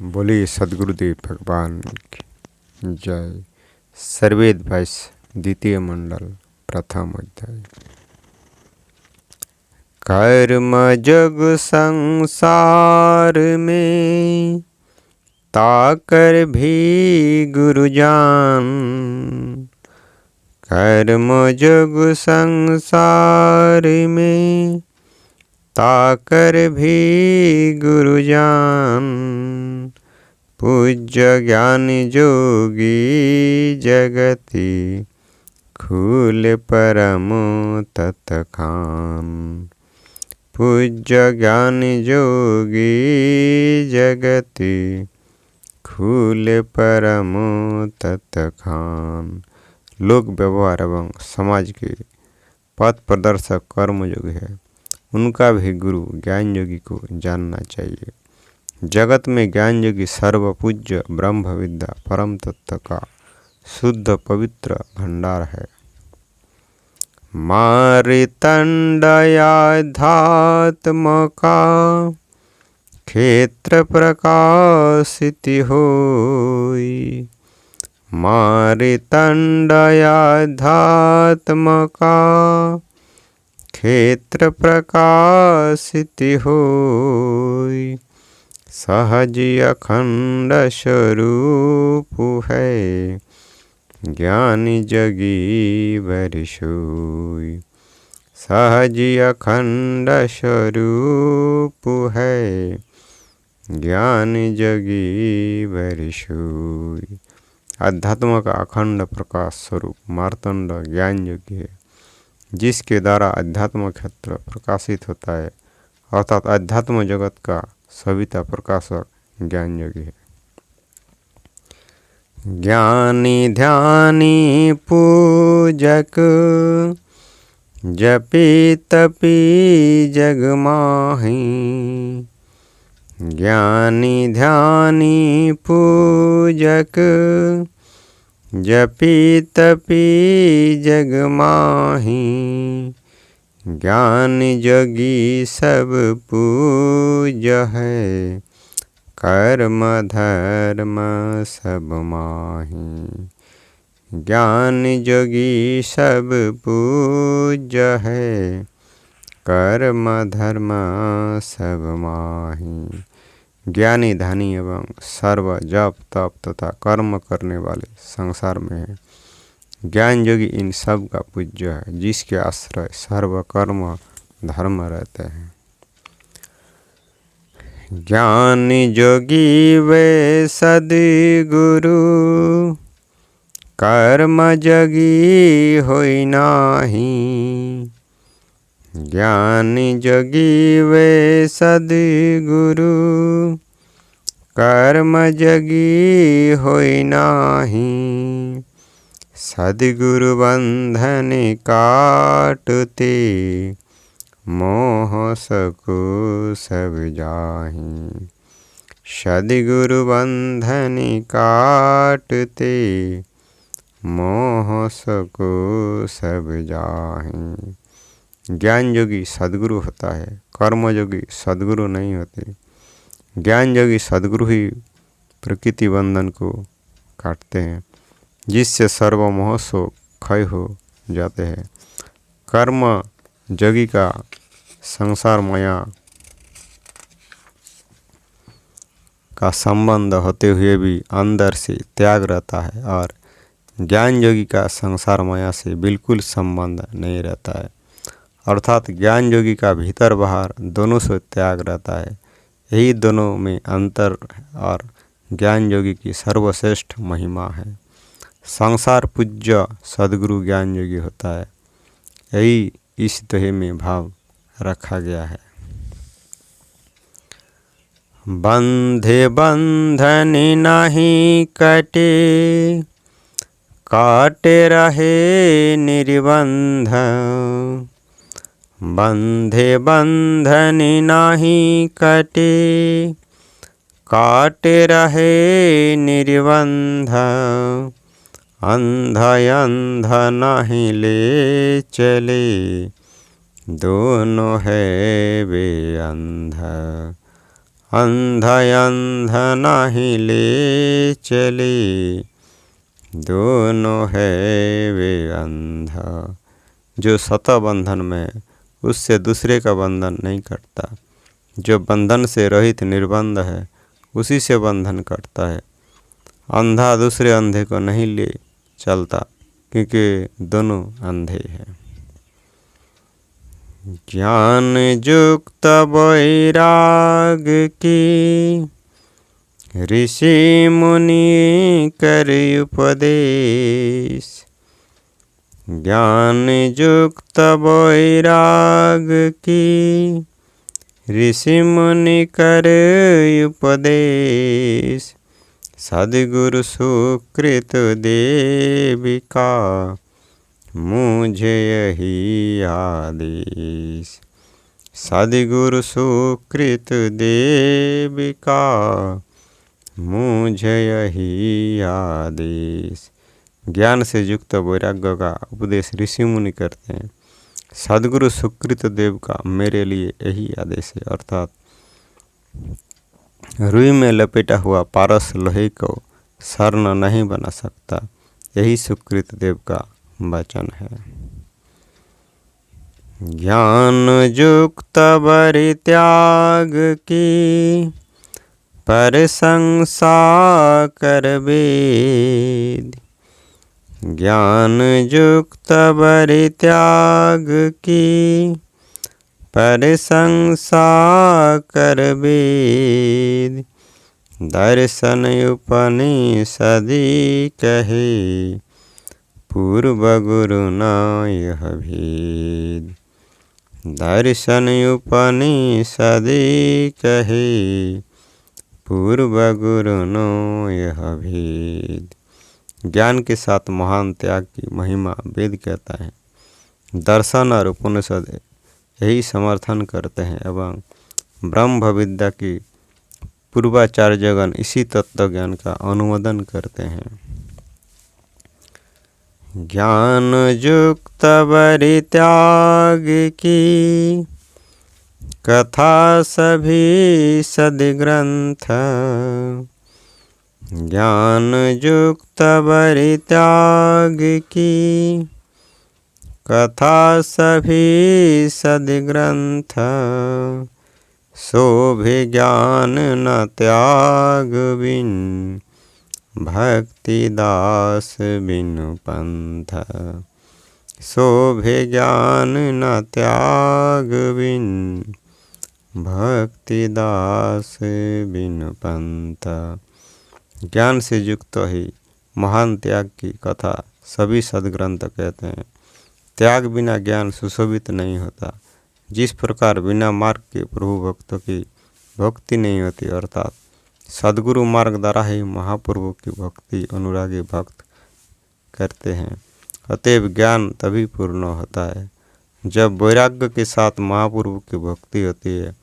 बोलिए सद्गुरुदेव भगवान की जय। सर्वेद भाष्य द्वितीय मंडल प्रथम अध्याय। कर्म जग संसार में ताकर भी गुरु जान। कर्म जग संसार में ताकर भी गुरु जान। पूज्य ज्ञान जोगी जगति खूल परम तत्खान। पूज्य ज्ञान जोगी जगति खूल परम तत्खान। लोक व्यवहार एवं समाज के पथ प्रदर्शक कर्मयोगी है, उनका भी गुरु ज्ञान योगी को जानना चाहिए। जगत में ज्ञान योगी सर्वपूज्य ब्रह्म विद्या परम तत्व का शुद्ध पवित्र भंडार है। मारितंडयाध्यात्म का क्षेत्र प्रकाशित होई। मारितंडयाध्यात्म का क्षेत्र प्रकाशित होई। सहज अखंड स्वरूप है, ज्ञानी जगी बरिशोई। सहज अखंड स्वरूप है, ज्ञानी जगी बरिशोई। अध्यात्म का अखंड प्रकाश स्वरूप मार्तंड ज्ञान योगी है, जिसके द्वारा अध्यात्म क्षेत्र प्रकाशित होता है, अर्थात अध्यात्म जगत का सविता प्रकाशक ज्ञान योगी है। ज्ञानी ध्यानी पूजक जपी तपी जग माही। ज्ञानी ध्यानी पूजक जपी तपी जग माही। ज्ञान जोगी सब पूज है, कर्म धर्म सब माही। ज्ञान जोगी सब पूज है, कर्म धर्म सब माही। ज्ञानी ध्यानी एवं सर्व जप तप तथा कर्म करने वाले संसार में है। ज्ञान योगी इन सब का पूज्य है, जिसके आश्रय सर्व कर्म धर्म रहते हैं। ज्ञानी जोगी वे सद्गुरु, कर्म जोगी होई नाही। ज्ञानी जोगी वे सद्गुरु, कर्म जोगी होई नाही। सद्गुरु बंधन काटते, मोह सकु सब जाहि। सद्गुरु बंधन काटते, मोह सकु सब जाहि। ज्ञान योगी सद्गुरु होता है, कर्म योगी सद्गुरु नहीं होते। ज्ञान योगी सद्गुरु ही प्रकृति बंधन को काटते हैं, जिससे सर्व मोह शोक क्षय हो जाते हैं। कर्म योगी का संसार माया का संबंध होते हुए भी अंदर से त्याग रहता है, और ज्ञान योगी का संसार माया से बिल्कुल संबंध नहीं रहता है, अर्थात ज्ञान योगी का भीतर बाहर दोनों से त्याग रहता है। यही दोनों में अंतर और ज्ञान योगी की सर्वश्रेष्ठ महिमा है। संसार पूज्य सद्गुरु ज्ञान योगी होता है, यही इस दोहे में भाव रखा गया है। बंधे बंधन नहीं कटे, काटे रहे निर्बंध। बंधे बंधन नहीं कटे, काटे रहे निर्बंध। अंध अंध नहीं ले चले, दोनों है वे अंध। अंधा अंधा नहीं ले चले, दोनों है वे अंधा। जो स्वतः बंधन में है उससे दूसरे का बंधन नहीं कटता, जो बंधन से रहित निर्बंध है उसी से बंधन कटता है। अंधा दूसरे अंधे को नहीं ले चलता, क्योंकि दोनों अंधे हैं। ज्ञान युक्त वैराग की, ऋषि मुनि कर उपदेश। ज्ञान युक्त वैराग की, ऋषि मुनि कर उपदेश। सद्गुरु सुकृत देविका, मुझे यही आदेश। सद्गुरु सुकृत देविका, मुझे यही आदेश। ज्ञान से युक्त वैराग्य का उपदेश ऋषि मुनि करते हैं। सद्गुरु सुकृत देव का मेरे लिए यही आदेश है, अर्थात रुई में लपेटा हुआ पारस लोहे को स्वर्ण नहीं बना सकता, यही सुकृत देव का वचन है। ज्ञान युक्त परित्याग की, प्रशंसा कर वेद। ज्ञान युक्त परित्याग की, प्रशंसा कर वेद। दर्शन उपनिषदि कहे, पूर्व गुरु न यह भेद। दर्शन उपनिषदि कहे, पूर्व गुरु न यह भेद। ज्ञान के साथ महान त्याग की महिमा वेद कहता है। दर्शन और उपनिषद यही समर्थन करते हैं एवं ब्रह्म विद्या की पूर्वाचार्यगण इसी तत्व ज्ञान का अनुमोदन करते हैं। ज्ञान युक्त परित्याग की, कथा सभी सद्ग्रंथ। ज्ञान युक्त परित्याग की, कथा सभी सद्ग्रंथ। शोभे ज्ञान न त्याग बिन, भक्ति दास बिनु पंथ। शोभे ज्ञान न त्याग बिन, भक्ति दास बिनु पंथ। ज्ञान से युक्त ही महान त्याग की कथा सभी सद्ग्रंथ कहते हैं। त्याग बिना ज्ञान सुशोभित नहीं होता। जिस प्रकार बिना मार्ग के प्रभु भक्तों की भक्ति नहीं होती, अर्थात सद्गुरु मार्ग द्वारा ही महाप्रभु की भक्ति अनुरागी भक्त करते हैं। अतएव ज्ञान तभी पूर्ण होता है जब वैराग्य के साथ महाप्रभु की भक्ति होती है।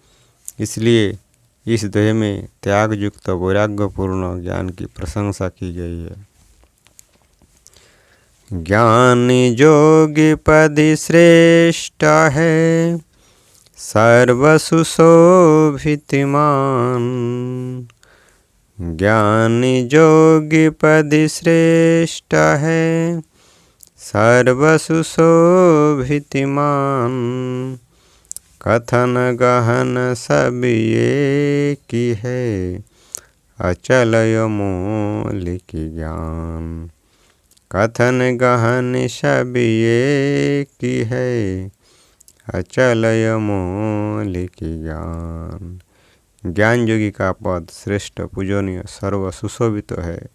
इसलिए इस देह में त्याग युक्त वैराग्यपूर्ण ज्ञान की प्रशंसा की गई है। ज्ञानी जोगी पदि श्रेष्ठ है, सर्व सुशोभितमान। ज्ञानी जोगी पदि श्रेष्ठ है, सर्व सुशोभितमान। कथन गहन सब ये की है, अचल अमोलिक ज्ञान। कथन गहन सब ये की है, अचल अमोलिक ज्ञान। ज्ञान योगी का पद श्रेष्ठ पूजनीय सर्व सुशोभित है,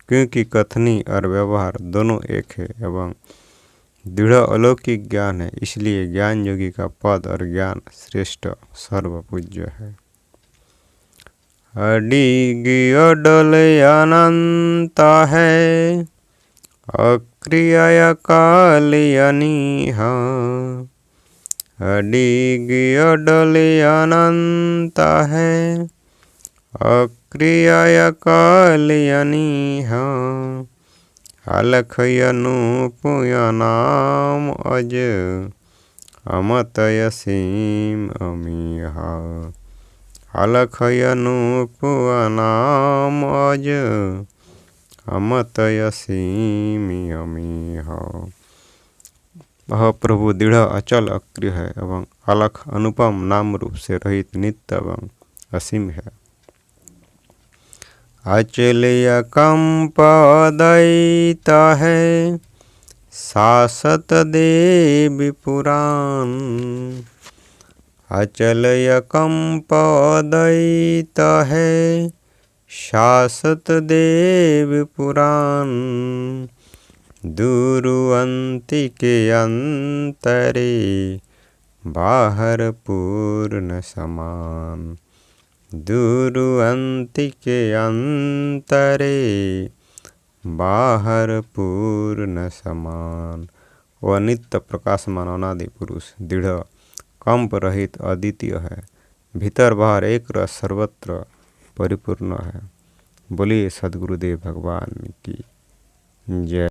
क्योंकि कथनी और व्यवहार दोनों एक है एवं दृढ़ अलौकिक ज्ञान है। इसलिए ज्ञान योगी का पद और ज्ञान श्रेष्ठ सर्व पूज्य है। अडिग अडल अनंत है, अक्रिय काल अनीह। अडिग अडल अनंत है, अक्रिय काल अनीह। अलख अनूप नाम अज, अमत असीम अमीहा। अलख अनूप अनाम अज अमत असीम अमी हो। वह प्रभु दृढ़ अचल अक्रिय है एवं अलख अनुपम नाम रूप से रहित नित्य एवं असीम है। अचलिय कंप दैत है शासत देव पुराण। अचलय कंप दैत है शासत देव पुराण। दुरुअंति के अंतरे बाहर पूर्ण समान। दुरुअंति के अंतरे बाहर पूर्ण समान। वह नित्य प्रकाशमान अनादि पुरुष दृढ़ कंप रहित अद्वितीय है, भीतर बाहर एक रस सर्वत्र परिपूर्ण है। बोलिए सद्गुरुदेव भगवान की जय।